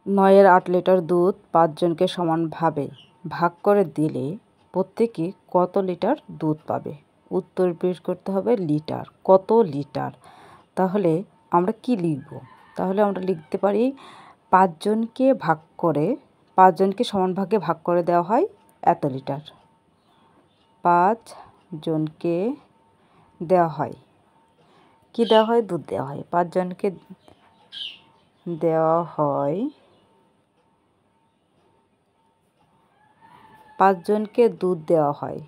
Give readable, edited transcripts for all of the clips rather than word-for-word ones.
9-এর 8 litre দুধ 5 জনকে সমানভাবে ভাগ করে দিলে প্রত্যেকে কত লিটার দুধ পাবে? উত্তর বের করতে হবে লিটার। কত লিটার? তাহলে আমরা কি লিখব? তাহলে আমরা লিখতে পারি 5 জনকে ভাগ করে 5 জনকে সমান ভাগে ভাগ করে দেওয়া হয় এত লিটার। 5 জনকে দেওয়া হয় কি দেওয়া হয়? দুধ দেওয়া হয়। 5 জনকে দেওয়া হয় 5 জনকে দুধ দেওয়া হয়।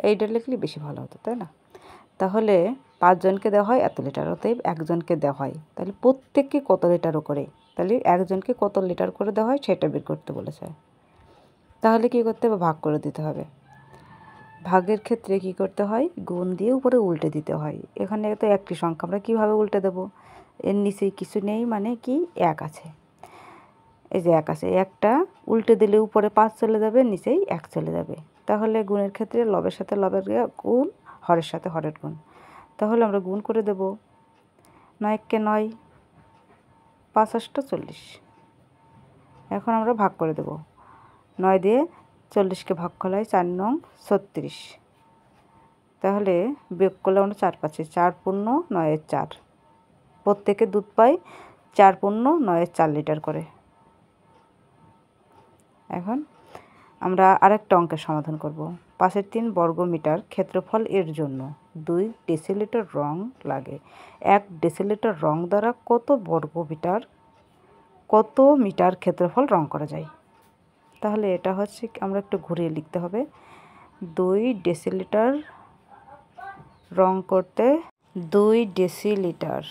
এইটা লিখলে বেশি ভালো হতো, তাই না? তাহলে 5 জনকে দেওয়া হয় এত লিটার, অতএব একজনকে দেওয়া হয়। তাহলে প্রত্যেককে কত লিটার করে? তাহলে একজনকে কত লিটার করে দেওয়া হয় সেটা বের করতে বলেছে। তাহলে কী করতে হবে? ভাগ করে দিতে হবে। ভাগের ক্ষেত্রে কি করতে হয়? গুণ দিয়ে উপরে উল্টে দিতে হয়। এখানে তো একটি সংখ্যা, আমরা কীভাবে উল্টে দেব? এর নিচেই কিছু নেই, মানে কি 1 আছে। এই যে 1 আছে, 1টা উল্টে দিলে উপরে 5 চলে যাবে, নিচেই 1 চলে যাবে। তাহলে গুণের ক্ষেত্রে লবের সাথে লবের গুণ, হরের সাথে হরের গুণ। তাহলে আমরা গুণ করে দেব। 9 × 9 5 × 8 = 40। এখন আমরা ভাগ করে দেব। 9 দিয়ে 40কে ভাগ করলে হয় 4 নং 36। তাহলে বিয়োগ করলে আমরা 4 পাচ্ছি। 4 পূর্ণ 9-এর 4। প্রত্যেকে দুধ পায় 4 পূর্ণ 9-এর 4 লিটার করে। এখন আমরা আরেকটা অঙ্কের সমাধান করব। 5-এর 3 বর্গমিটার ক্ষেত্রফল এর জন্য 2 ডেসিলিটার রং লাগে। 1 ডেসিলিটার রং দ্বারা কত মিটার ক্ষেত্রফল রং করা যায়? তাহলে এটা হচ্ছে, আমরা একটু ঘুরিয়ে লিখতে হবে। 2 ডেসিলিটার রং করতে 2 ডেসিলিটার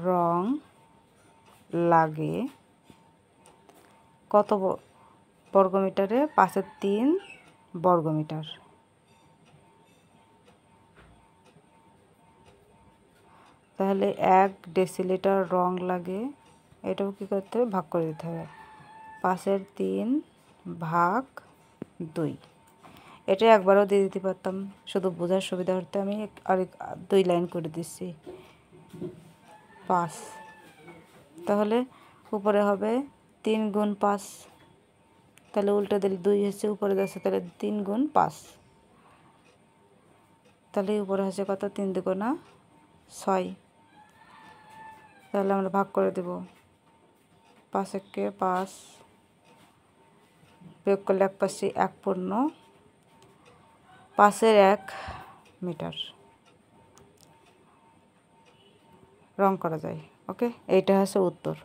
রং লাগে কত বর্গমিটারে? 5-এর 3 বর্গমিটার। তাহলে 1 ডেসিলিটার রং লাগে, এটাও কী করতে হবে? ভাগ করে দিতে হবে। 5-এর 3 ভাগ 2। এটা একবারও দিয়ে দিতে পারতাম, শুধু বোঝার সুবিধার্থে আমি আরেক 2 লাইন করে দিচ্ছি। 5, তাহলে উপরে হবে 3 গুণ 5। তাহলে উল্টে দিলে 2 হচ্ছে, উপরে যাচ্ছে, তাহলে 3 গুণ 5। তাহলে উপরে হচ্ছে কত? 3 × 2 = 6। তাহলে আমরা ভাগ করে দেব। 5 × 1 = 5, বিয়োগ করলে 1 পাচ্ছি। 1 পূর্ণ 5-এর 1 মিটার রং করা যায়। ওকে, এইটা হচ্ছে উত্তর।